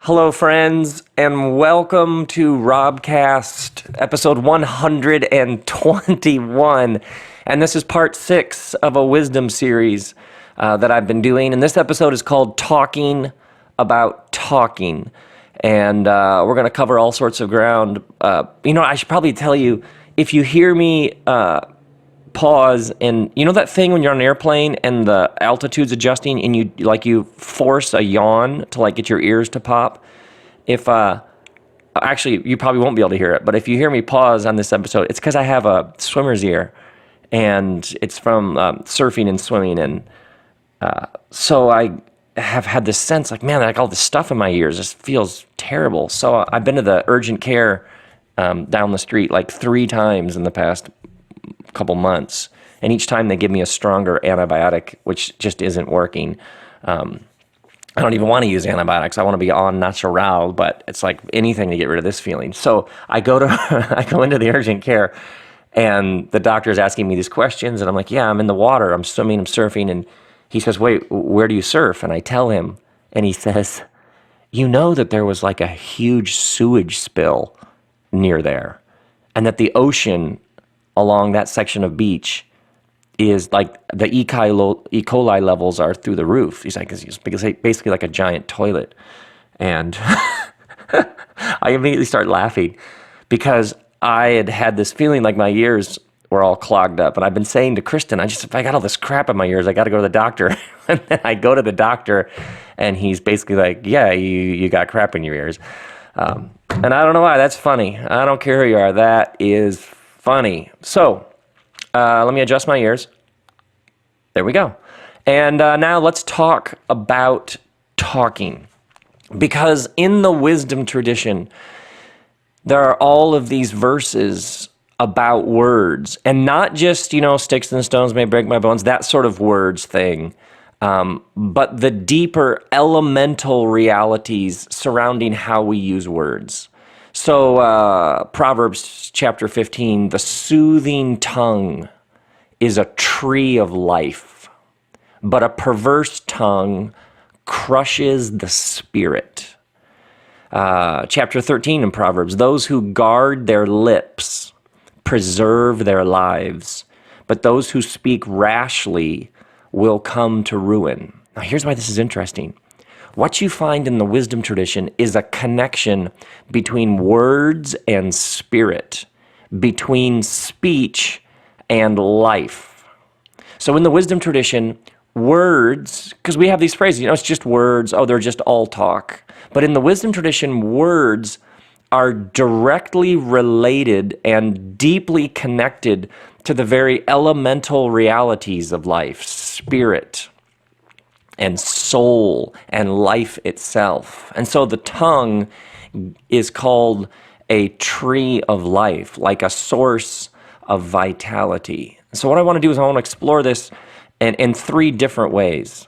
Hello, friends, and welcome to RobCast, episode 121. And this is part 6 of a wisdom series that I've been doing. And this episode is called Talking About Talking. And we're going to cover all sorts of ground. I should probably tell you, if you hear me pause, and you know that thing when you're on an airplane and the altitude's adjusting and you force a yawn to get your ears to pop? If actually, you probably won't be able to hear it, but if you hear me pause on this episode, it's because I have a swimmer's ear, and it's from surfing and swimming, and so I have had this sense man, all this stuff in my ears just feels terrible. So I've been to the urgent care down the street 3 times in the past couple months, and each time they give me a stronger antibiotic, which just isn't working. I don't even want to use antibiotics. I want to be on natural, but it's like anything to get rid of this feeling. So I go into the urgent care, and the doctor is asking me these questions, and I'm like, yeah, I'm in the water, I'm swimming, I'm surfing, and he says, wait, where do you surf? And I tell him, and he says, you know that there was a huge sewage spill near there, and that the ocean along that section of beach is the E. coli levels are through the roof. He's like, it's basically like a giant toilet. And I immediately start laughing because I had this feeling like my ears were all clogged up. And I've been saying to Kristen, if I got all this crap in my ears, I got to go to the doctor. And then I go to the doctor, and he's basically like, yeah, you got crap in your ears. And I don't know why. That's funny. I don't care who you are. That is funny. So let me adjust my ears. There we go. And now let's talk about talking. Because in the wisdom tradition, there are all of these verses about words. And not just, sticks and stones may break my bones, that sort of words thing. But the deeper elemental realities surrounding how we use words. So Proverbs chapter 15, the soothing tongue is a tree of life, but a perverse tongue crushes the spirit. Chapter 13 in Proverbs, those who guard their lips preserve their lives, but those who speak rashly will come to ruin. Now here's why this is interesting. What you find in the wisdom tradition is a connection between words and spirit, between speech and life. So in the wisdom tradition, words, because we have these phrases, it's just words, they're just all talk. But in the wisdom tradition, words are directly related and deeply connected to the very elemental realities of life, spirit and soul and life itself. And so the tongue is called a tree of life, like a source of vitality. So what I want to do is I want to explore this in 3 different ways.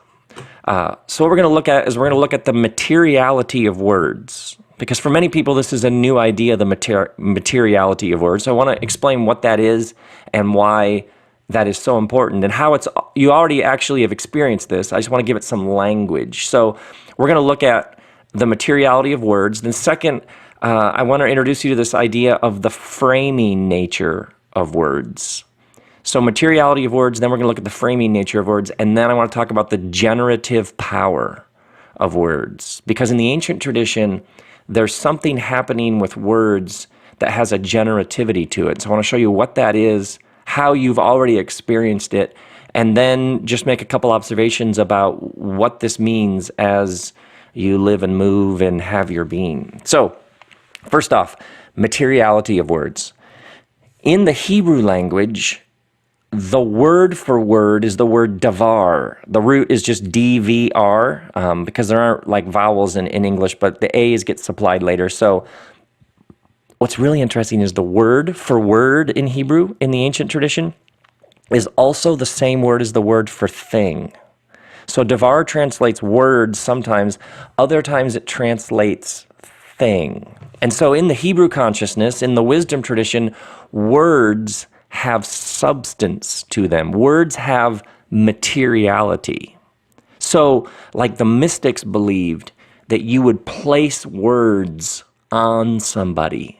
So what we're going to look at is we're going to look at the materiality of words. Because for many people, this is a new idea, the materiality of words. So I want to explain what that is and why that is so important and how you already actually have experienced this. I just want to give it some language. So we're going to look at the materiality of words. Then second, I want to introduce you to this idea of the framing nature of words. So materiality of words, then we're going to look at the framing nature of words, and then I want to talk about the generative power of words. Because in the ancient tradition, there's something happening with words that has a generativity to it. So I want to show you what that is, how you've already experienced it, and then just make a couple observations about what this means as you live and move and have your being. So first off, materiality of words. In the Hebrew language, the word for word is the word davar. The root is just DVR because there aren't vowels in English, but the A's get supplied later. So what's really interesting is the word for word in Hebrew in the ancient tradition is also the same word as the word for thing. So davar translates words sometimes, other times it translates thing. And so in the Hebrew consciousness, in the wisdom tradition, words have substance to them. Words have materiality. So, like the mystics believed that you would place words on somebody,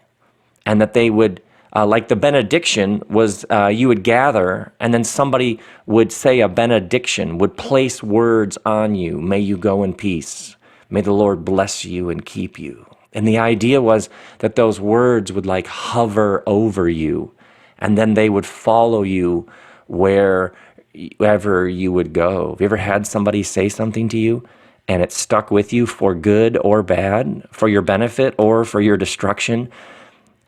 and that they would, like the benediction was, you would gather, and then somebody would say a benediction, would place words on you. May you go in peace. May the Lord bless you and keep you. And the idea was that those words would like hover over you, and then they would follow you wherever you would go. Have you ever had somebody say something to you and it stuck with you for good or bad, for your benefit or for your destruction?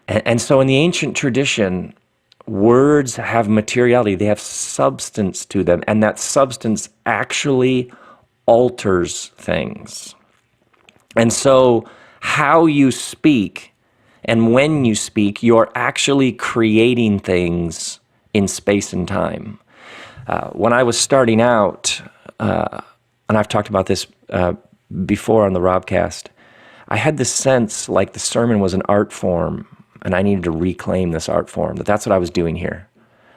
And so in the ancient tradition, words have materiality. They have substance to them, and that substance actually alters things. And so how you speak and when you speak, you're actually creating things in space and time. When I was starting out, and I've talked about this before on the RobCast, I had this sense like the sermon was an art form, and I needed to reclaim this art form, that's what I was doing here,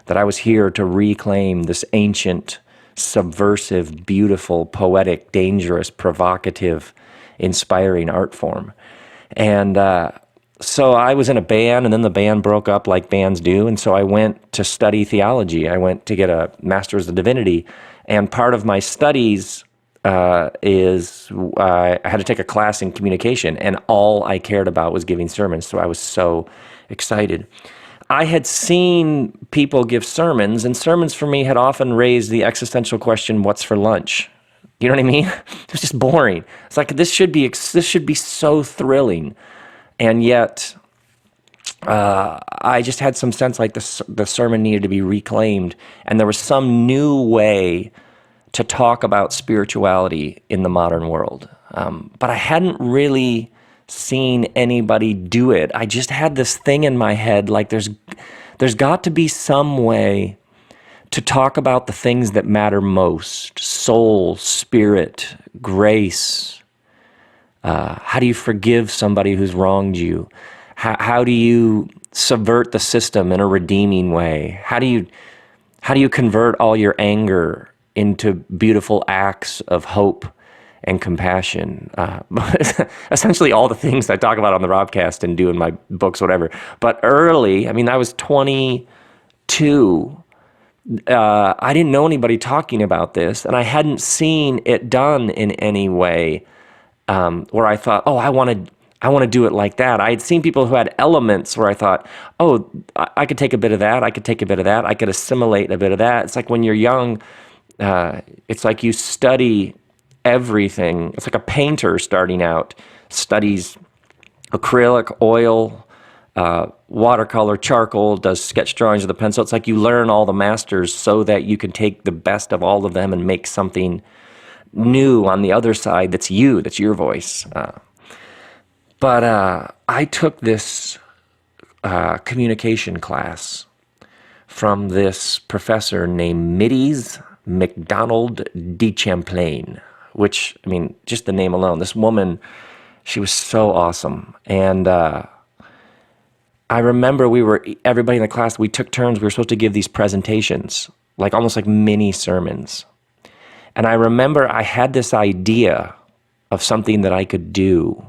that I was here to reclaim this ancient, subversive, beautiful, poetic, dangerous, provocative, inspiring art form. And so I was in a band, and then the band broke up like bands do, and so I went to study theology. I went to get a master's of divinity, and part of my studies is I had to take a class in communication, and all I cared about was giving sermons, so I was so excited. I had seen people give sermons, and sermons for me had often raised the existential question, what's for lunch? You know what I mean? It was just boring. It's like, this should be so thrilling. And yet, I just had some sense like the sermon needed to be reclaimed, and there was some new way to talk about spirituality in the modern world. But I hadn't really seen anybody do it. I just had this thing in my head, like there's got to be some way to talk about the things that matter most: soul, spirit, grace. How do you forgive somebody who's wronged you? How do you subvert the system in a redeeming way? How do you convert all your anger into beautiful acts of hope and compassion? Essentially all the things I talk about on the RobCast and do in my books, whatever. But early, I was 22. I didn't know anybody talking about this, and I hadn't seen it done in any way where I thought, oh, I want to do it like that. I had seen people who had elements where I thought, oh, I could take a bit of that, I could take a bit of that, I could assimilate a bit of that. It's like when you're young, it's like you study everything. It's like a painter starting out studies acrylic, oil, watercolor, charcoal, does sketch drawings with a pencil. It's like you learn all the masters so that you can take the best of all of them and make something new on the other side that's your voice. But I took this communication class from this professor named Middies MacDonald de Champlain, which, just the name alone, this woman, she was so awesome. And I remember everybody in the class, we took turns, we were supposed to give these presentations, almost like mini sermons. And I remember I had this idea of something that I could do,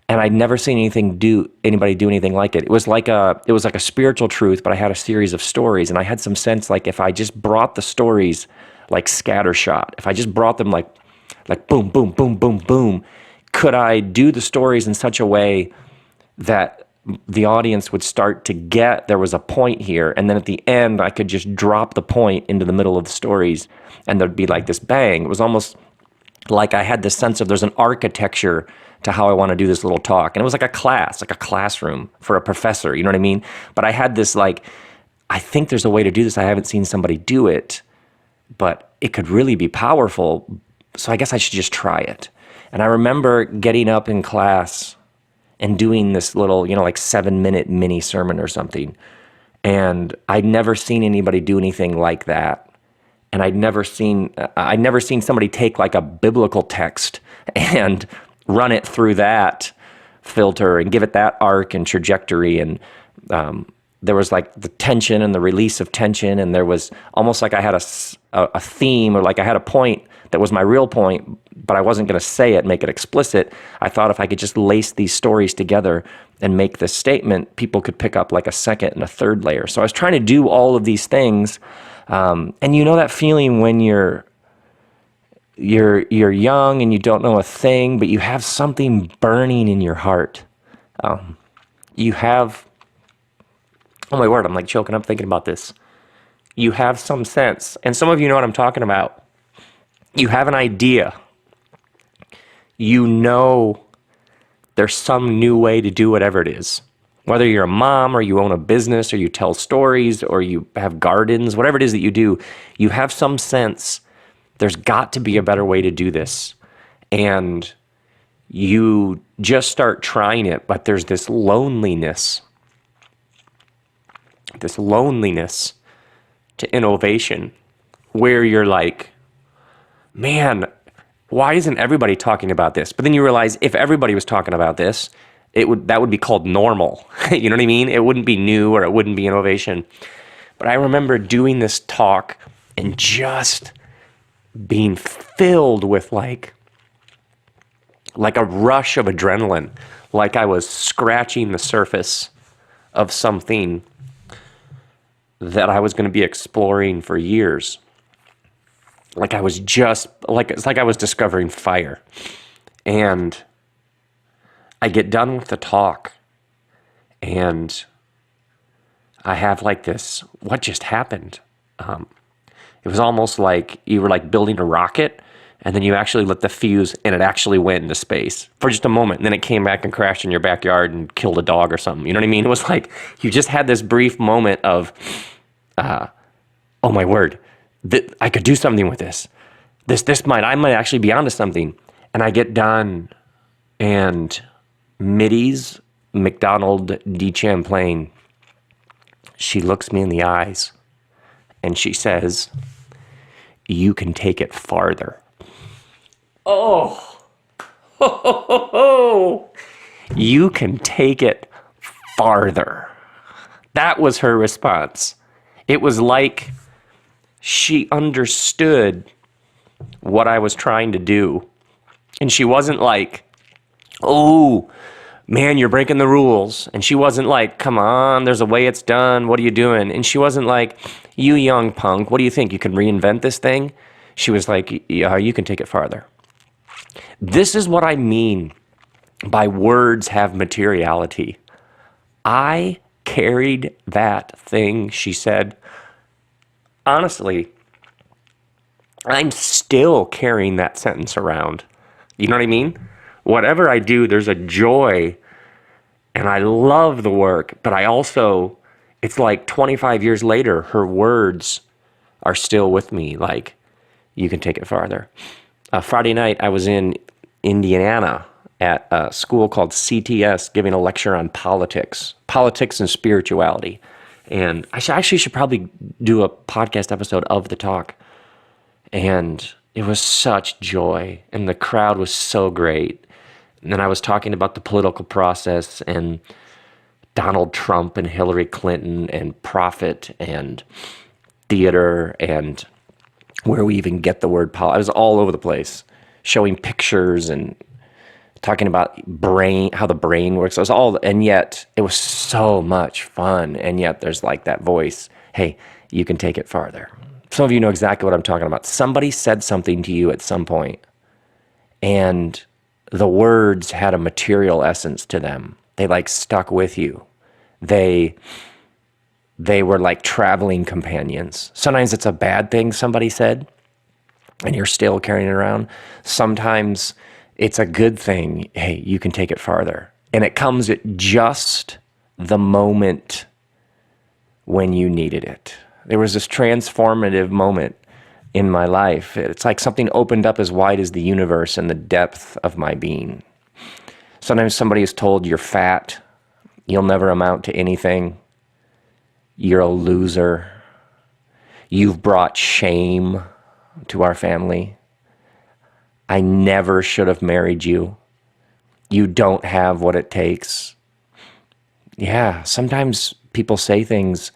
and I'd never seen anybody do anything like it. It was like a spiritual truth, but I had a series of stories, and I had some sense like if I just brought the stories like scattershot, if I just brought them like boom, boom, boom, boom, boom, could I do the stories in such a way that the audience would start to get there was a point here, and then at the end I could just drop the point into the middle of the stories, and there'd be like this bang. It was almost like I had this sense of there's an architecture to how I want to do this little talk, and it was like a class, like a classroom for a professor, you know what I mean? But I had this I think there's a way to do this. I haven't seen somebody do it, but it could really be powerful, so I guess I should just try it. And I remember getting up in class and doing this little, 7-minute mini sermon or something. And I'd never seen anybody do anything like that. And I'd never seen somebody take like a biblical text and run it through that filter and give it that arc and trajectory. And there was like the tension and the release of tension. And there was almost like I had a theme, or like I had a point that was my real point, but I wasn't going to say it, make it explicit. I thought if I could just lace these stories together and make this statement, people could pick up like a second and a third layer. So I was trying to do all of these things. And you know that feeling when you're young and you don't know a thing, but you have something burning in your heart. You have, oh my word, I'm like choking up thinking about this. You have some sense, and some of you know what I'm talking about. You have an idea. You know there's some new way to do whatever it is. Whether you're a mom or you own a business or you tell stories or you have gardens, whatever it is that you do, you have some sense there's got to be a better way to do this. And you just start trying it, but there's this loneliness to innovation where you're like, man, why isn't everybody talking about this? But then you realize if everybody was talking about this, that would be called normal. You know what I mean? It wouldn't be new or it wouldn't be innovation. But I remember doing this talk and just being filled with like a rush of adrenaline, like I was scratching the surface of something that I was going to be exploring for years. Like I was it's like I was discovering fire. And I get done with the talk and I have like this, what just happened? It was almost like you were like building a rocket and then you actually lit the fuse and it actually went into space for just a moment. And then it came back and crashed in your backyard and killed a dog or something. You know what I mean? It was like you just had this brief moment of, oh my word, I could do something with this. I might actually be onto something. And I get done and Middy's McDonald de Champlain, she looks me in the eyes and she says, "You can take it farther." Oh, you can take it farther. That was her response. It was like she understood what I was trying to do. And she wasn't like, "Oh, man, you're breaking the rules." And she wasn't like, "Come on, there's a way it's done. What are you doing?" And she wasn't like, "You young punk, what do you think? You can reinvent this thing?" She was like, "Yeah, you can take it farther." This is what I mean by words have materiality. I carried that thing, she said. Honestly, I'm still carrying that sentence around. You know what I mean? Whatever I do, there's a joy, and I love the work, but I also, it's like 25 years later, her words are still with me, like, you can take it farther. Friday night, I was in Indiana at a school called CTS giving a lecture on politics and spirituality. And I should probably do a podcast episode of the talk. And it was such joy, and the crowd was so great. And then I was talking about the political process and Donald Trump and Hillary Clinton and profit and theater and where we even get the word I was all over the place, showing pictures and talking about how the brain works. It was all, and yet it was so much fun. And yet there's like that voice, "Hey, you can take it farther." Some of you know exactly what I'm talking about. Somebody said something to you at some point, and the words had a material essence to them. They like stuck with you. They were like traveling companions. Sometimes it's a bad thing somebody said, and you're still carrying it around. Sometimes it's a good thing. Hey, you can take it farther. And it comes at just the moment when you needed it. There was this transformative moment in my life. It's like something opened up as wide as the universe and the depth of my being. Sometimes somebody is told, "You're fat, you'll never amount to anything, you're a loser, you've brought shame to our family, I never should have married you, you don't have what it takes." Yeah, sometimes people say things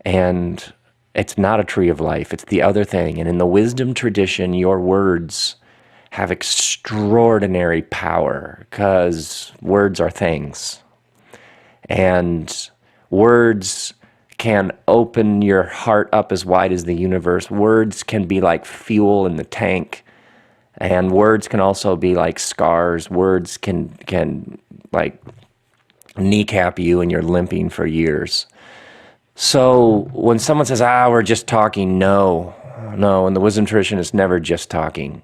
and it's not a tree of life, it's the other thing. And in the wisdom tradition, your words have extraordinary power because words are things. And words can open your heart up as wide as the universe. Words can be like fuel in the tank. And words can also be like scars. Words can like kneecap you and you're limping for years. So when someone says, we're just talking, no. In the wisdom tradition, it's never just talking.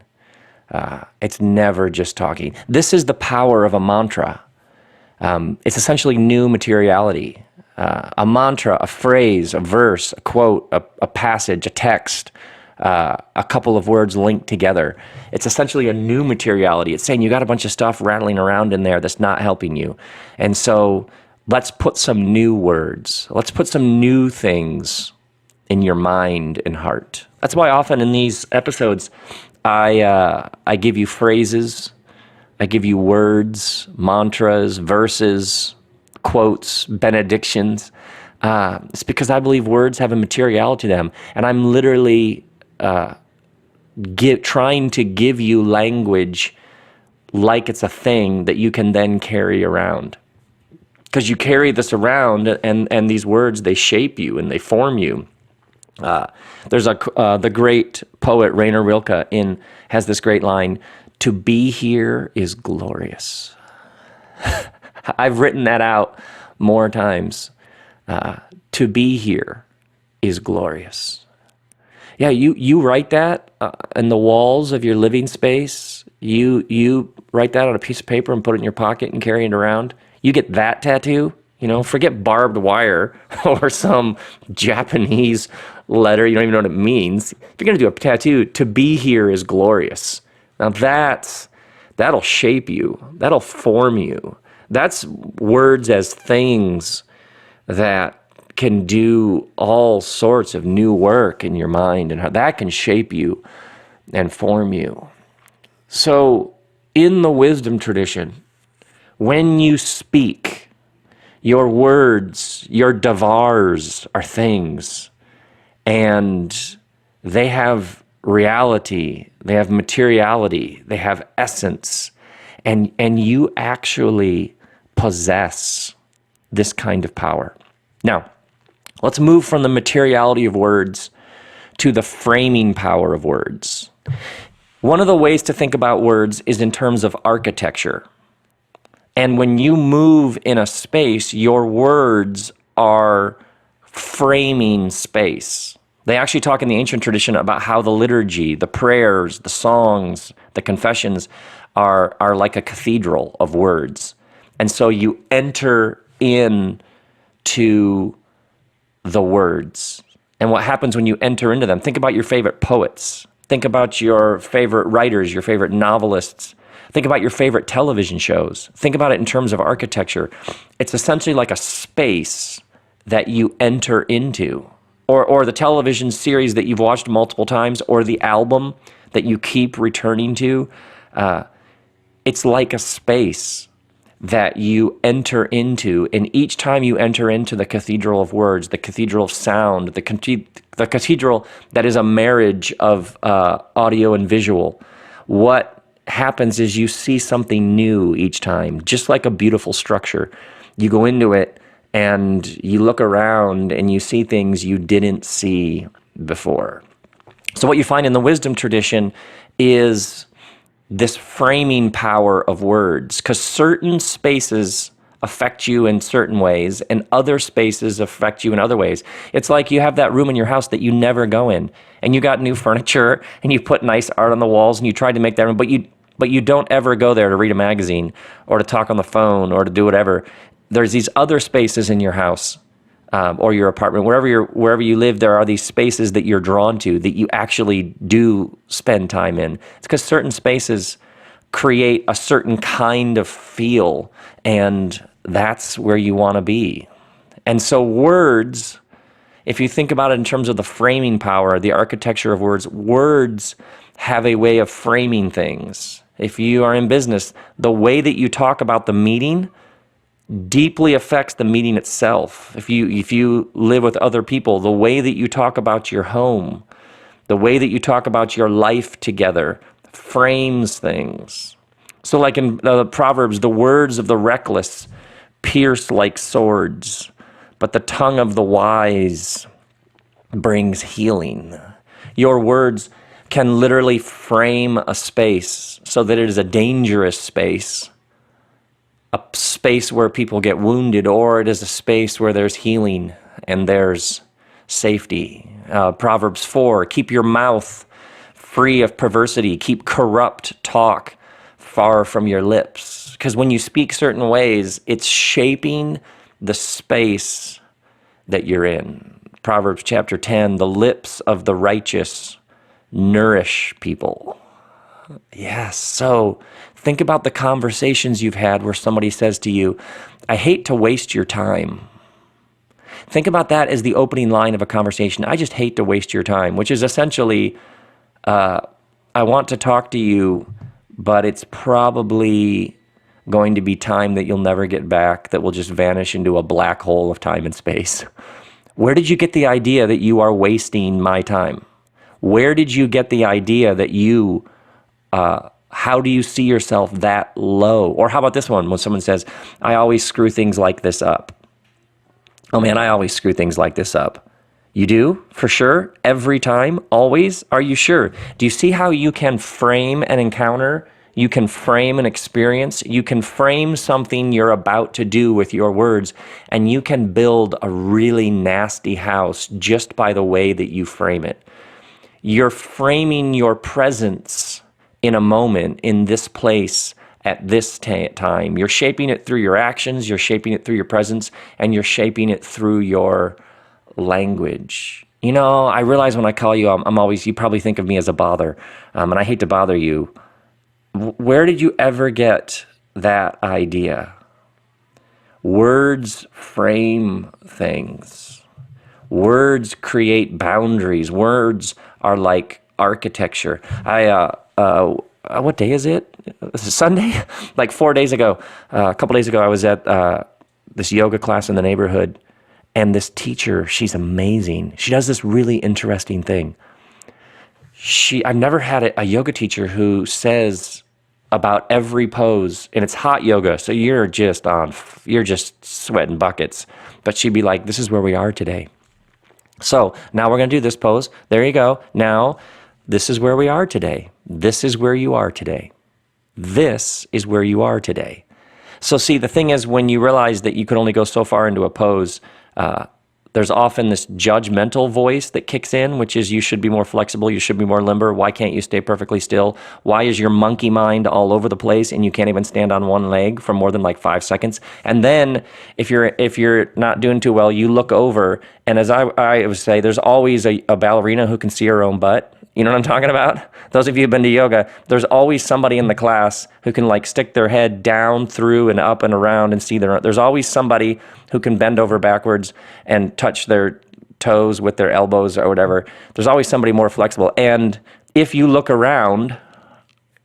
It's never just talking. This is the power of a mantra. It's essentially new materiality. A mantra, a phrase, a verse, a quote, a passage, a text, a couple of words linked together. It's essentially a new materiality. It's saying you got a bunch of stuff rattling around in there that's not helping you. And so let's put some new words. Let's put some new things in your mind and heart. That's why often in these episodes, I give you phrases, I give you words, mantras, verses, quotes, benedictions. It's because I believe words have a materiality to them. And I'm literally trying to give you language like it's a thing that you can then carry around. Because you carry this around, and these words, they shape you and they form you. There's the great poet Rainer Rilke has this great line, "To be here is glorious." I've written that out more times. To be here is glorious. Yeah, you write that in the walls of your living space. You write that on a piece of paper and put it in your pocket and carry it around. You get that tattoo, forget barbed wire or some Japanese letter. You don't even know what it means. If you're going to do a tattoo, "To be here is glorious." Now that'll shape you. That'll form you. That's words as things that can do all sorts of new work in your mind, and how that can shape you and form you. So in the wisdom tradition, when you speak, your words, your davars are things, and they have reality, they have materiality, they have essence, and you actually possess this kind of power. Now, let's move from the materiality of words to the framing power of words. One of the ways to think about words is in terms of architecture. And when you move in a space, your words are framing space. They actually talk in the ancient tradition about how the liturgy, the prayers, the songs, the confessions are like a cathedral of words. And so you enter in to the words. And what happens when you enter into them? Think about your favorite poets. Think about your favorite writers, your favorite novelists. Think about your favorite television shows. Think about it in terms of architecture. It's essentially like a space that you enter into. Or the television series that you've watched multiple times, or the album that you keep returning to. It's like a space that you enter into, and each time you enter into the cathedral of words, the cathedral of sound, the cathedral that is a marriage of audio and visual, what happens is you see something new each time, just like a beautiful structure. You go into it and you look around and you see things you didn't see before. So what you find in the wisdom tradition is this framing power of words, because certain spaces affect you in certain ways and other spaces affect you in other ways. It's like you have that room in your house that you never go in, and you got new furniture and you put nice art on the walls and you tried to make that room, but you don't ever go there to read a magazine or to talk on the phone or to do whatever. There's these other spaces in your house or your apartment, wherever you live. There are these spaces that you're drawn to, that you actually do spend time in. It's because certain spaces create a certain kind of feel, and that's where you want to be. And so words, if you think about it in terms of the framing power, the architecture of words, words have a way of framing things. If you are in business, the way that you talk about the meeting deeply affects the meeting itself. If you live with other people, the way that you talk about your home, the way that you talk about your life together frames things. So like in the Proverbs, the words of the reckless pierce like swords, but the tongue of the wise brings healing. Your words can literally frame a space so that it is a dangerous space, a space where people get wounded, or it is a space where there's healing and there's safety. Proverbs 4, keep your mouth free of perversity, keep corrupt talk far from your lips. Because when you speak certain ways, it's shaping the space that you're in. Proverbs chapter 10, the lips of the righteous nourish people. Yes, so think about the conversations you've had where somebody says to you, I hate to waste your time. Think about that as the opening line of a conversation. I just hate to waste your time, which is essentially, I want to talk to you, but it's probably going to be time that you'll never get back, that will just vanish into a black hole of time and space. Where did you get the idea that you are wasting my time? Where did you get the idea that you, how do you see yourself that low? Or how about this one, when someone says, I always screw things like this up. Oh man, I always screw things like this up. You do? For sure? Every time? Always? Are you sure? Do you see how you can frame an encounter? You can frame an experience. You can frame something you're about to do with your words, and you can build a really nasty house just by the way that you frame it. You're framing your presence in a moment, in this place, at this time. You're shaping it through your actions, you're shaping it through your presence, and you're shaping it through your language. You know, I realize when I call you, I'm always, you probably think of me as a bother, and I hate to bother you. Where did you ever get that idea? Words frame things. Words create boundaries. Words are like architecture. What day is it? This is Sunday? Like 4 days ago, a couple days ago, I was at this yoga class in the neighborhood, and this teacher, she's amazing. She does this really interesting thing. I've never had a yoga teacher who says about every pose, and it's hot yoga, so you're just sweating buckets. But she'd be like, this is where we are today. So now we're going to do this pose. There you go. Now, this is where we are today. This is where you are today. This is where you are today. So see, the thing is, when you realize that you can only go so far into a pose, there's often this judgmental voice that kicks in, which is you should be more flexible, you should be more limber. Why can't you stay perfectly still? Why is your monkey mind all over the place and you can't even stand on one leg for more than like 5 seconds? And then if you're not doing too well, you look over, and as I would say, there's always a ballerina who can see her own butt. You know what I'm talking about? Those of you who've been to yoga, there's always somebody in the class who can like stick their head down through and up and around and see there's always somebody who can bend over backwards and touch their toes with their elbows or whatever. There's always somebody more flexible. And if you look around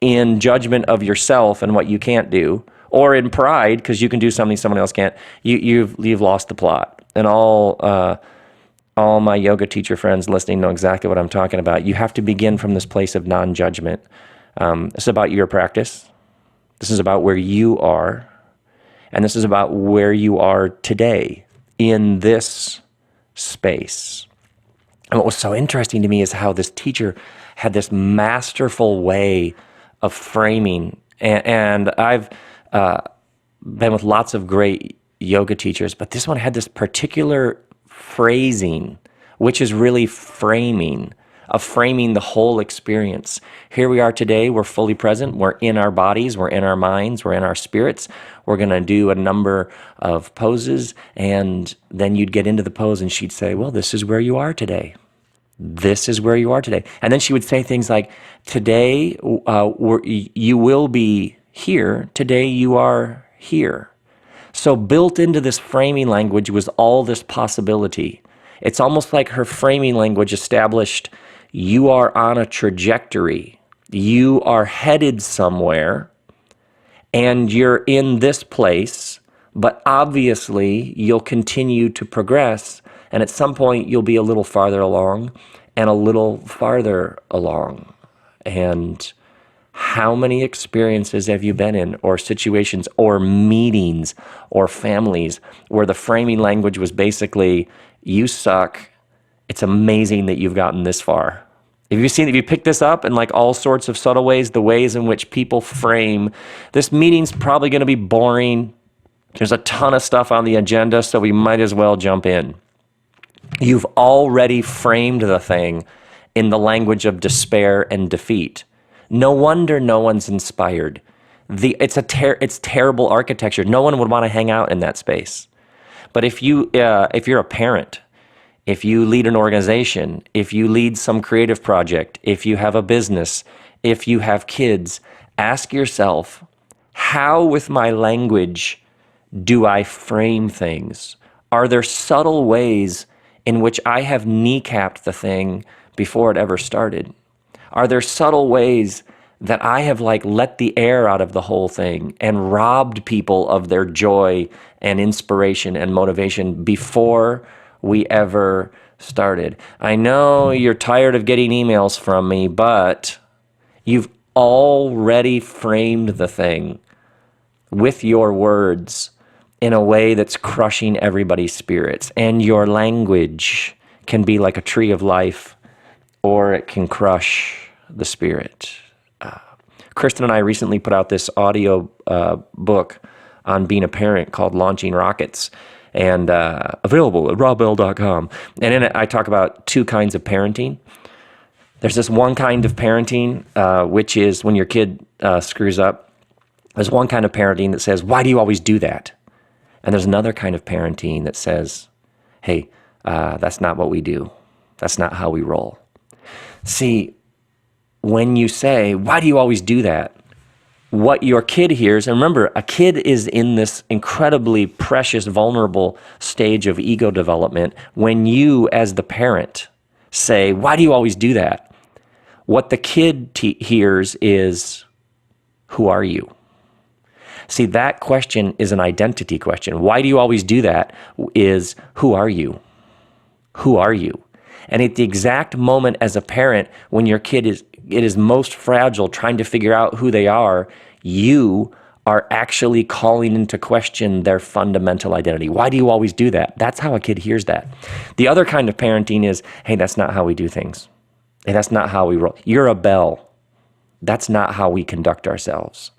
in judgment of yourself and what you can't do, or in pride because you can do something someone else can't, you've lost the plot. And all my yoga teacher friends listening know exactly what I'm talking about. You have to begin from this place of non-judgment. This is about your practice. This is about where you are. And this is about where you are today in this space. And what was so interesting to me is how this teacher had this masterful way of framing. And I've been with lots of great yoga teachers, but this one had this particular phrasing, which is really framing the whole experience. Here we are today, we're fully present, we're in our bodies, we're in our minds, we're in our spirits. We're going to do a number of poses, and then you'd get into the pose and she'd say, well, this is where you are today. This is where you are today. And then she would say things like, today you will be here, today you are here. So built into this framing language was all this possibility. It's almost like her framing language established you are on a trajectory. You are headed somewhere, and you're in this place, but obviously you'll continue to progress, and at some point you'll be a little farther along and a little farther along. And How many experiences have you been in, or situations, or meetings, or families where the framing language was basically, you suck, it's amazing that you've gotten this far? Have you picked this up in like all sorts of subtle ways, the ways in which people frame, this meeting's probably going to be boring, there's a ton of stuff on the agenda, so we might as well jump in. You've already framed the thing in the language of despair and defeat. No wonder no one's inspired. It's terrible architecture. No one would want to hang out in that space. But if you're a parent, if you lead an organization, if you lead some creative project, if you have a business, if you have kids, ask yourself, how with my language do I frame things? Are there subtle ways in which I have kneecapped the thing before it ever started? Are there subtle ways that I have like let the air out of the whole thing and robbed people of their joy and inspiration and motivation before we ever started? I know you're tired of getting emails from me, but you've already framed the thing with your words in a way that's crushing everybody's spirits. And your language can be like a tree of life, or it can crush the spirit. Kristen and I recently put out this audio book on being a parent called Launching Rockets, and available at robbell.com. And in it, I talk about two kinds of parenting. There's this one kind of parenting, which is when your kid screws up. There's one kind of parenting that says, why do you always do that? And there's another kind of parenting that says, hey, that's not what we do. That's not how we roll. See, when you say, why do you always do that? What your kid hears, and remember, a kid is in this incredibly precious, vulnerable stage of ego development. When you, as the parent, say, why do you always do that? What the kid hears is, who are you? See, that question is an identity question. Why do you always do that? Is, who are you? Who are you? And at the exact moment as a parent, when your kid is most fragile, trying to figure out who they are, you are actually calling into question their fundamental identity. Why do you always do that? That's how a kid hears that. The other kind of parenting is, hey, that's not how we do things. Hey, that's not how we roll. You're a bell. That's not how we conduct ourselves.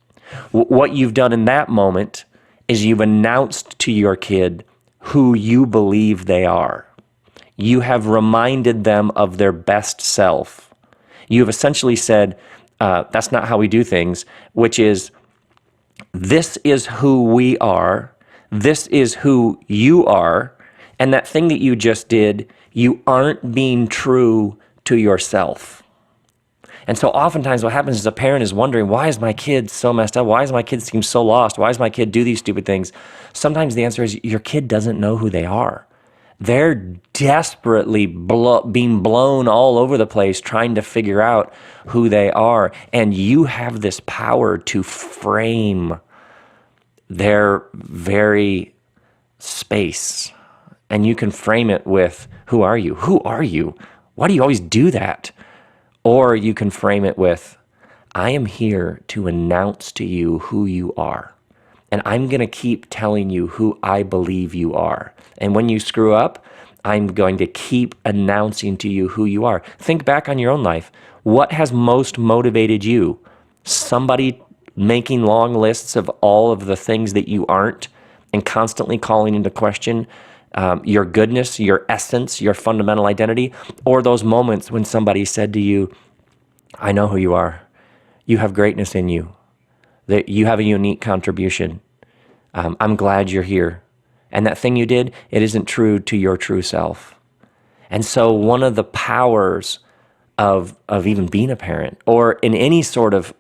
What you've done in that moment is you've announced to your kid who you believe they are. You have reminded them of their best self. You've essentially said, that's not how we do things, which is, this is who we are, this is who you are, and that thing that you just did, you aren't being true to yourself. And so oftentimes what happens is a parent is wondering, why is my kid so messed up? Why does my kid seem so lost? Why does my kid do these stupid things? Sometimes the answer is your kid doesn't know who they are. They're desperately being blown all over the place trying to figure out who they are. And you have this power to frame their very space. And you can frame it with, who are you? Who are you? Why do you always do that? Or you can frame it with, I am here to announce to you who you are. And I'm going to keep telling you who I believe you are. And when you screw up, I'm going to keep announcing to you who you are. Think back on your own life. What has most motivated you? Somebody making long lists of all of the things that you aren't and constantly calling into question your goodness, your essence, your fundamental identity, or those moments when somebody said to you, I know who you are. You have greatness in you. That you have a unique contribution. I'm glad you're here. And that thing you did, it isn't true to your true self. And so one of the powers of even being a parent, or in any sort of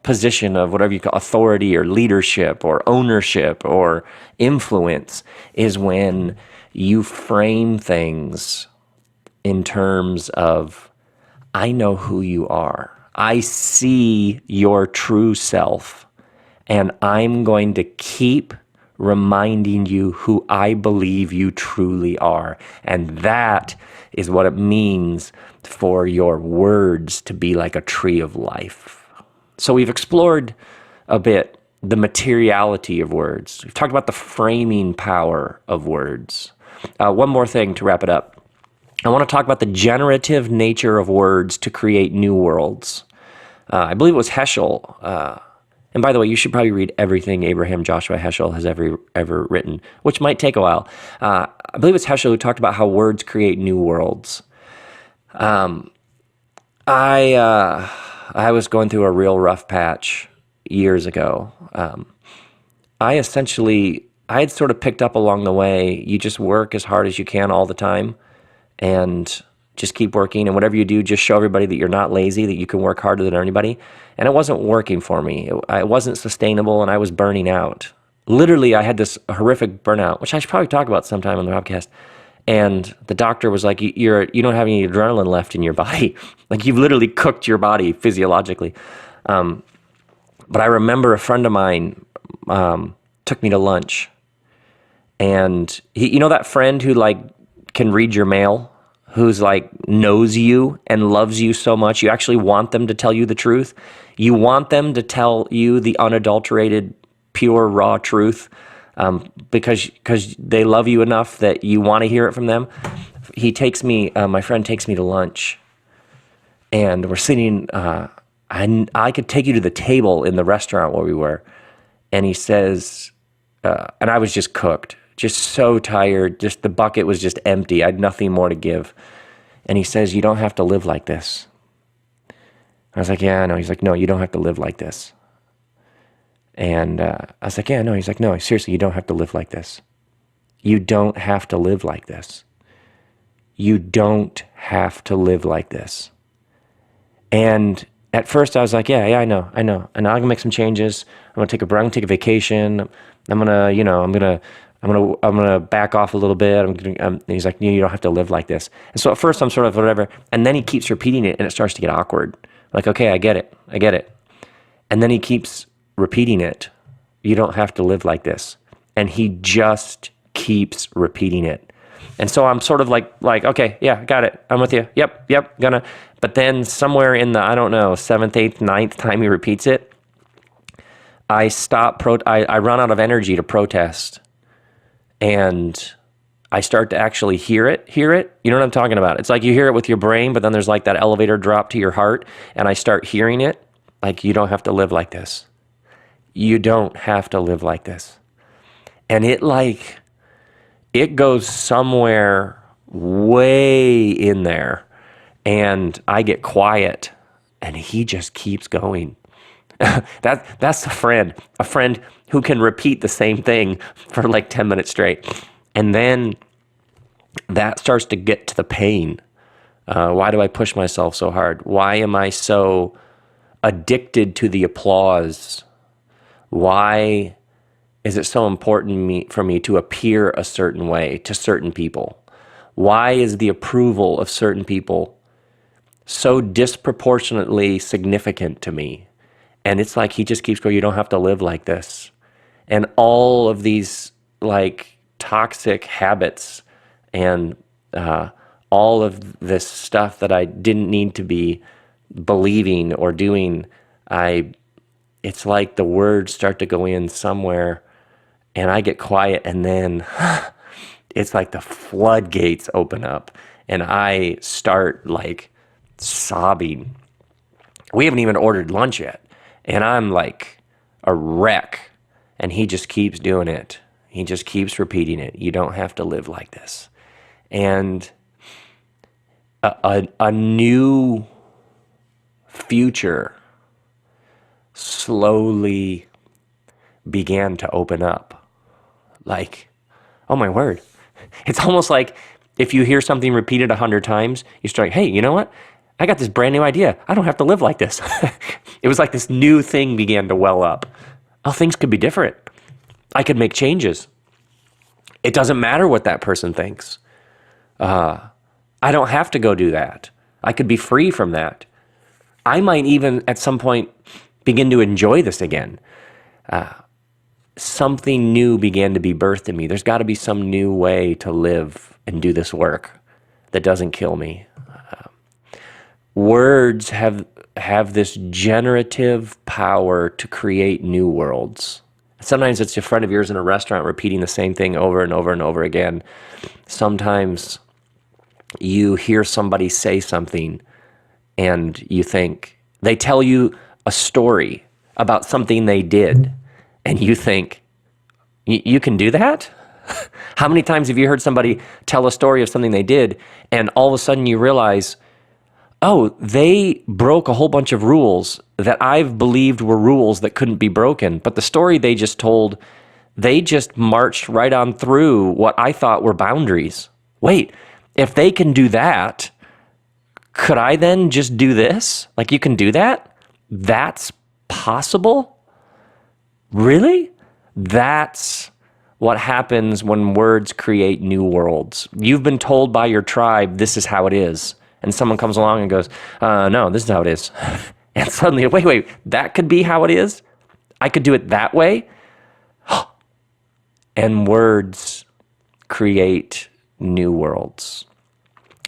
position of whatever you call authority or leadership or ownership or influence, is when you frame things in terms of, I know who you are. I see your true self, and I'm going to keep reminding you who I believe you truly are. And that is what it means for your words to be like a tree of life. So we've explored a bit the materiality of words. We've talked about the framing power of words. One more thing to wrap it up. I want to talk about the generative nature of words to create new worlds. I believe it was Heschel. And by the way, you should probably read everything Abraham Joshua Heschel has ever written, which might take a while. I believe it's Heschel who talked about how words create new worlds. I was going through a real rough patch years ago. I had sort of picked up along the way, you just work as hard as you can all the time and just keep working. And whatever you do, just show everybody that you're not lazy, that you can work harder than anybody. And it wasn't working for me. It wasn't sustainable, and I was burning out. Literally, I had this horrific burnout, which I should probably talk about sometime on the RobCast. And the doctor was like, you don't have any adrenaline left in your body. Like, you've literally cooked your body physiologically. But I remember a friend of mine took me to lunch. And you know that friend who like can read your mail? Who's like knows you and loves you so much, you actually want them to tell you the truth. You want them to tell you the unadulterated, pure, raw truth because they love you enough that you want to hear it from them. My friend takes me to lunch, and we're sitting. I could take you to the table in the restaurant where we were, and he says, and I was just cooked. Just so tired, just the bucket was just empty. I had nothing more to give. And he says, you don't have to live like this. I was like, yeah, I know. He's like, no, you don't have to live like this. And I was like, yeah, no. He's like, no, seriously, you don't have to live like this. You don't have to live like this. You don't have to live like this. And at first I was like, yeah, I know. And I'm gonna make some changes. I'm gonna take a vacation. I'm gonna back off a little bit. He's like, you don't have to live like this. And so at first I'm sort of whatever, and then he keeps repeating it, and it starts to get awkward. Like, okay, I get it. And then he keeps repeating it. You don't have to live like this. And he just keeps repeating it. And so I'm sort of like, okay, yeah, got it. I'm with you. Yep, gonna. But then somewhere in the, I don't know, 7th, 8th, 9th time he repeats it, I run out of energy to protest. And I start to actually hear it. You know what I'm talking about? It's like you hear it with your brain, but then there's like that elevator drop to your heart, and I start hearing it like, you don't have to live like this. You don't have to live like this. And it goes somewhere way in there, and I get quiet, and he just keeps going. That's a friend who can repeat the same thing for like 10 minutes straight. And then that starts to get to the pain. Why do I push myself so hard? Why am I so addicted to the applause? Why is it so important for me to appear a certain way to certain people? Why is the approval of certain people so disproportionately significant to me? And it's like he just keeps going, you don't have to live like this. And all of these like toxic habits and all of this stuff that I didn't need to be believing or doing, it's like the words start to go in somewhere, and I get quiet, and then it's like the floodgates open up, and I start like sobbing. We haven't even ordered lunch yet. And I'm like a wreck, and he just keeps doing it. He just keeps repeating it. You don't have to live like this. And a new future slowly began to open up. Like, oh my word. It's almost like if you hear something repeated 100 times, you start, hey, you know what? I got this brand new idea. I don't have to live like this. It was like this new thing began to well up. Oh, things could be different. I could make changes. It doesn't matter what that person thinks. I don't have to go do that. I could be free from that. I might even at some point begin to enjoy this again. Something new began to be birthed in me. There's got to be some new way to live and do this work that doesn't kill me. Words have have this generative power to create new worlds. Sometimes it's a friend of yours in a restaurant repeating the same thing over and over and over again. Sometimes you hear somebody say something and you think, they tell you a story about something they did, and you think, you can do that? How many times have you heard somebody tell a story of something they did, and all of a sudden you realize, oh, they broke a whole bunch of rules that I've believed were rules that couldn't be broken. But the story they just told, they just marched right on through what I thought were boundaries. Wait, if they can do that, could I then just do this? Like, you can do that? That's possible? Really? That's what happens when words create new worlds. You've been told by your tribe, this is how it is. And someone comes along and goes, no, this is how it is. And suddenly, wait, that could be how it is? I could do it that way? And words create new worlds.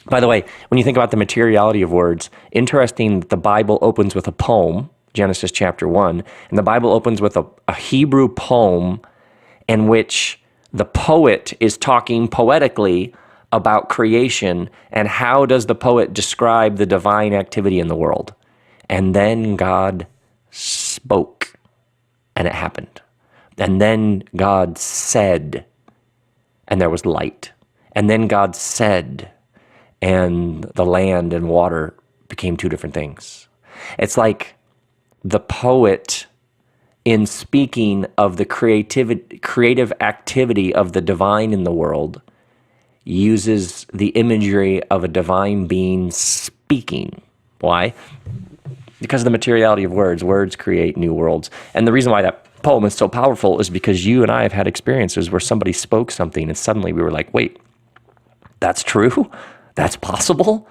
By the way, when you think about the materiality of words, interesting, the Bible opens with a poem, Genesis chapter 1, and the Bible opens with a Hebrew poem in which the poet is talking poetically about creation, and how does the poet describe the divine activity in the world? And then God spoke, and it happened. And then God said, and there was light. And then God said, and the land and water became two different things. It's like the poet, in speaking of the creative activity of the divine in the world, uses the imagery of a divine being speaking. Why? Because of the materiality of words. Words create new worlds. And the reason why that poem is so powerful is because you and I have had experiences where somebody spoke something and suddenly we were like, wait, that's true? That's possible?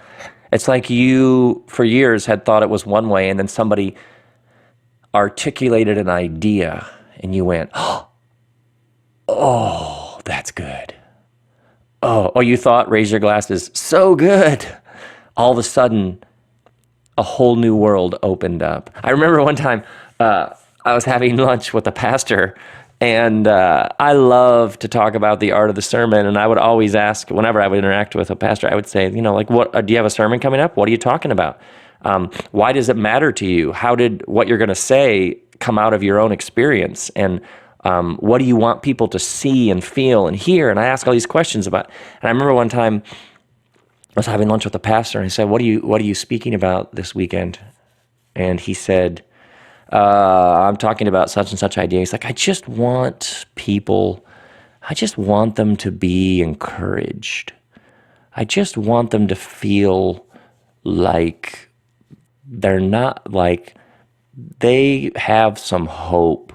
It's like you, for years, had thought it was one way, and then somebody articulated an idea and you went, oh, that's good. Oh, you thought, raise your glasses, so good. All of a sudden, a whole new world opened up. I remember one time I was having lunch with a pastor, and I love to talk about the art of the sermon, and I would always ask, whenever I would interact with a pastor, I would say, like, what do you have a sermon coming up? What are you talking about? Why does it matter to you? How did what you're going to say come out of your own experience? And what do you want people to see and feel and hear? And I ask all these questions about. And I remember one time I was having lunch with a pastor, and I said, "What are you speaking about this weekend?" And he said, "I'm talking about such and such idea." He's like, I just want them to be encouraged. I just want them to feel like they're not like they have some hope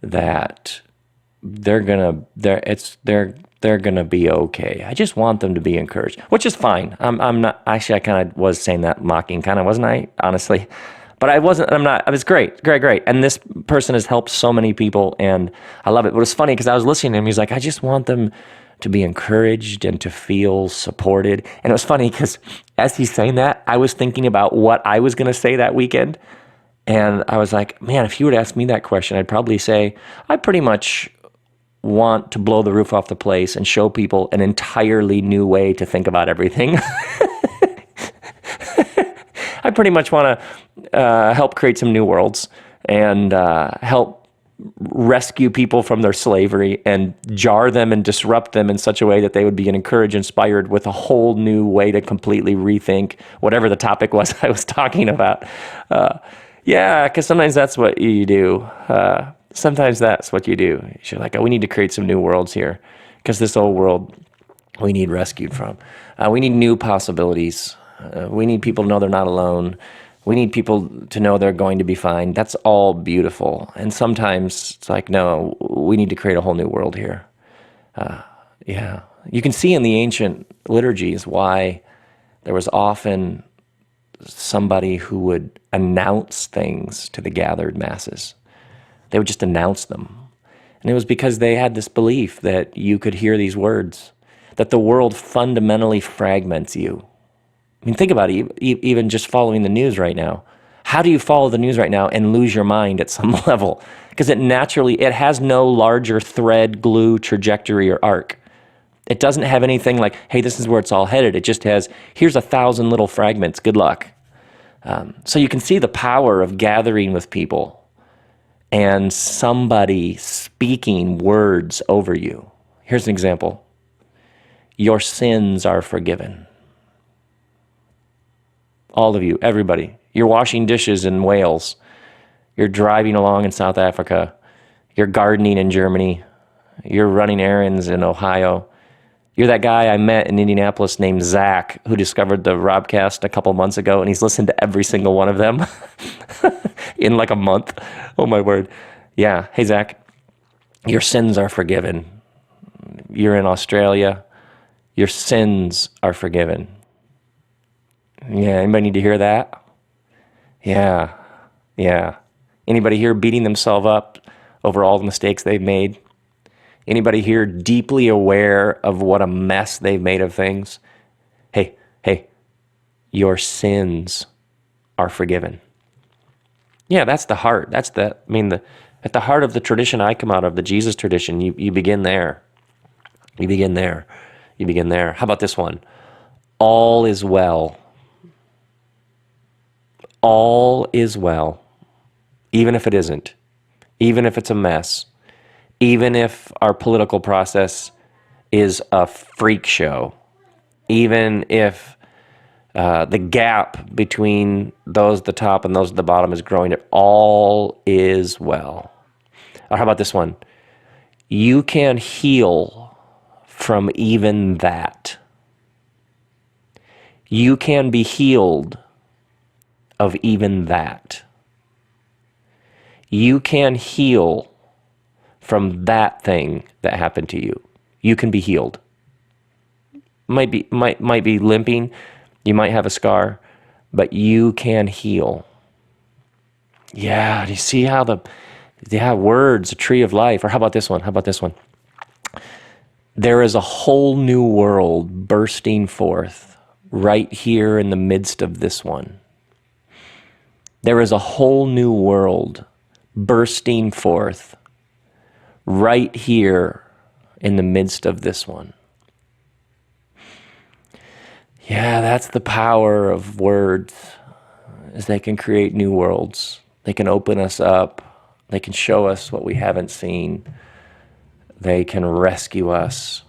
that they're gonna be okay. I just want them to be encouraged, which is fine. I'm not actually. I kind of was saying that mocking, kind of, wasn't I? Honestly, but I wasn't. I'm not. It was great. And this person has helped so many people, and I love it. But it's funny because I was listening to him. He's like, I just want them to be encouraged and to feel supported. And it was funny because as he's saying that, I was thinking about what I was going to say that weekend. And I was like, man, if you would ask me that question, I'd probably say, I pretty much want to blow the roof off the place and show people an entirely new way to think about everything. I pretty much want to help create some new worlds and help rescue people from their slavery and jar them and disrupt them in such a way that they would be encouraged, inspired with a whole new way to completely rethink whatever the topic was I was talking about. Yeah, because sometimes that's what you do. Sometimes that's what you do. You're like, oh, we need to create some new worlds here because this old world we need rescued from. We need new possibilities. We need people to know they're not alone. We need people to know they're going to be fine. That's all beautiful. And sometimes it's like, no, we need to create a whole new world here. Yeah. You can see in the ancient liturgies why there was often somebody who would announce things to the gathered masses. They would just announce them. And it was because they had this belief that you could hear these words, that the world fundamentally fragments you. I mean, think about it, even just following the news right now. How do you follow the news right now and lose your mind at some level? Because it has no larger thread, glue, trajectory, or arc. It doesn't have anything like, hey, this is where it's all headed. It just has, here's 1,000 little fragments. Good luck. So you can see the power of gathering with people and somebody speaking words over you. Here's an example. Your sins are forgiven. All of you, everybody. You're washing dishes in Wales. You're driving along in South Africa. You're gardening in Germany. You're running errands in Ohio. You're that guy I met in Indianapolis named Zach who discovered the RobCast a couple months ago, and he's listened to every single one of them in like a month. Oh, my word. Yeah. Hey, Zach, your sins are forgiven. You're in Australia. Your sins are forgiven. Yeah, anybody need to hear that? Yeah. Anybody here beating themselves up over all the mistakes they've made? Anybody here deeply aware of what a mess they've made of things? Hey, your sins are forgiven. Yeah, that's the heart. At the heart of the tradition I come out of, the Jesus tradition, you begin there. You begin there. How about this one? All is well. All is well. Even if it isn't. Even if it's a mess. Even if our political process is a freak show. Even if the gap between those at the top and those at the bottom is growing, all is well. Or how about this one? You can heal from even that. You can be healed of even that. You can heal from that thing that happened to you. You can be healed. Might be limping. You might have a scar, but you can heal. Yeah, do you see how words, a tree of life. Or how about this one? There is a whole new world bursting forth right here in the midst of this one. There is a whole new world bursting forth right here in the midst of this one. Yeah, that's the power of words, is they can create new worlds. They can open us up. They can show us what we haven't seen. They can rescue us.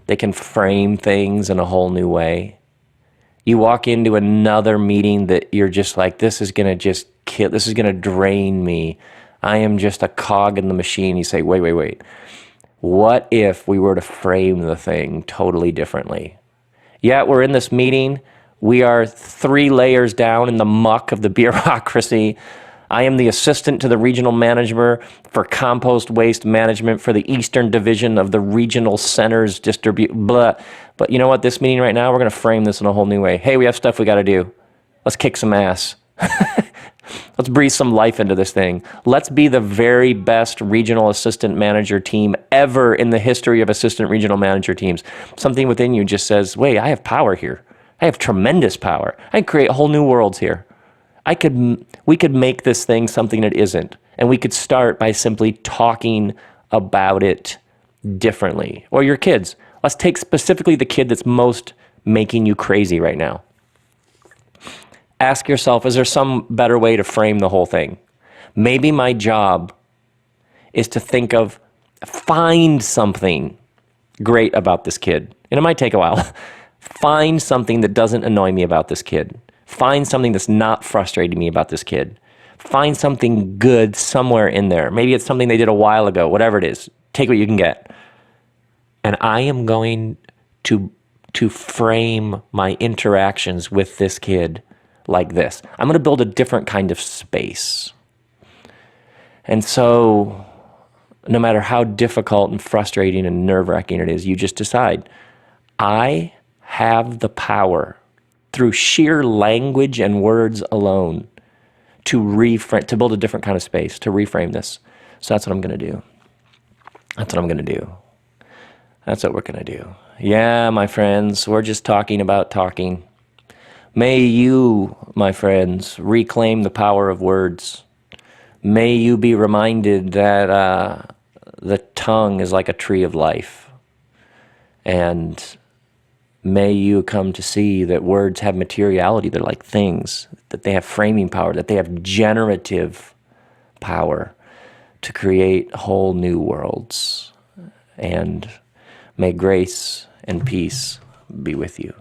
They can frame things in a whole new way. You walk into another meeting that you're just like, this is going to just kill, this is going to drain me. I am just a cog in the machine. You say, wait. What if we were to frame the thing totally differently? Yeah, we're in this meeting. We are 3 layers down in the muck of the bureaucracy. I am the assistant to the regional manager for compost waste management for the Eastern Division of the Regional Centers blah. But you know what? This meeting right now, we're going to frame this in a whole new way. Hey, we have stuff we got to do. Let's kick some ass. Let's breathe some life into this thing. Let's be the very best regional assistant manager team ever in the history of assistant regional manager teams. Something within you just says, wait, I have power here. I have tremendous power. I can create whole new worlds here. We could make this thing something it isn't. And we could start by simply talking about it differently. Or your kids. Let's take specifically the kid that's most making you crazy right now. Ask yourself, is there some better way to frame the whole thing? Maybe my job is to find something great about this kid. And it might take a while. Find something that doesn't annoy me about this kid. Find something that's not frustrating me about this kid. Find something good somewhere in there. Maybe it's something they did a while ago, whatever it is. Take what you can get. And I am going to frame my interactions with this kid like this. I'm going to build a different kind of space. And so, no matter how difficult and frustrating and nerve-wracking it is, you just decide, I have the power through sheer language and words alone to build a different kind of space, to reframe this. So that's what I'm going to do. That's what what we're going to do. Yeah, my friends, we're just talking about talking. May you, my friends, reclaim the power of words. May you be reminded that the tongue is like a tree of life. And may you come to see that words have materiality. They're like things, that they have framing power, that they have generative power to create whole new worlds. And may grace and peace be with you.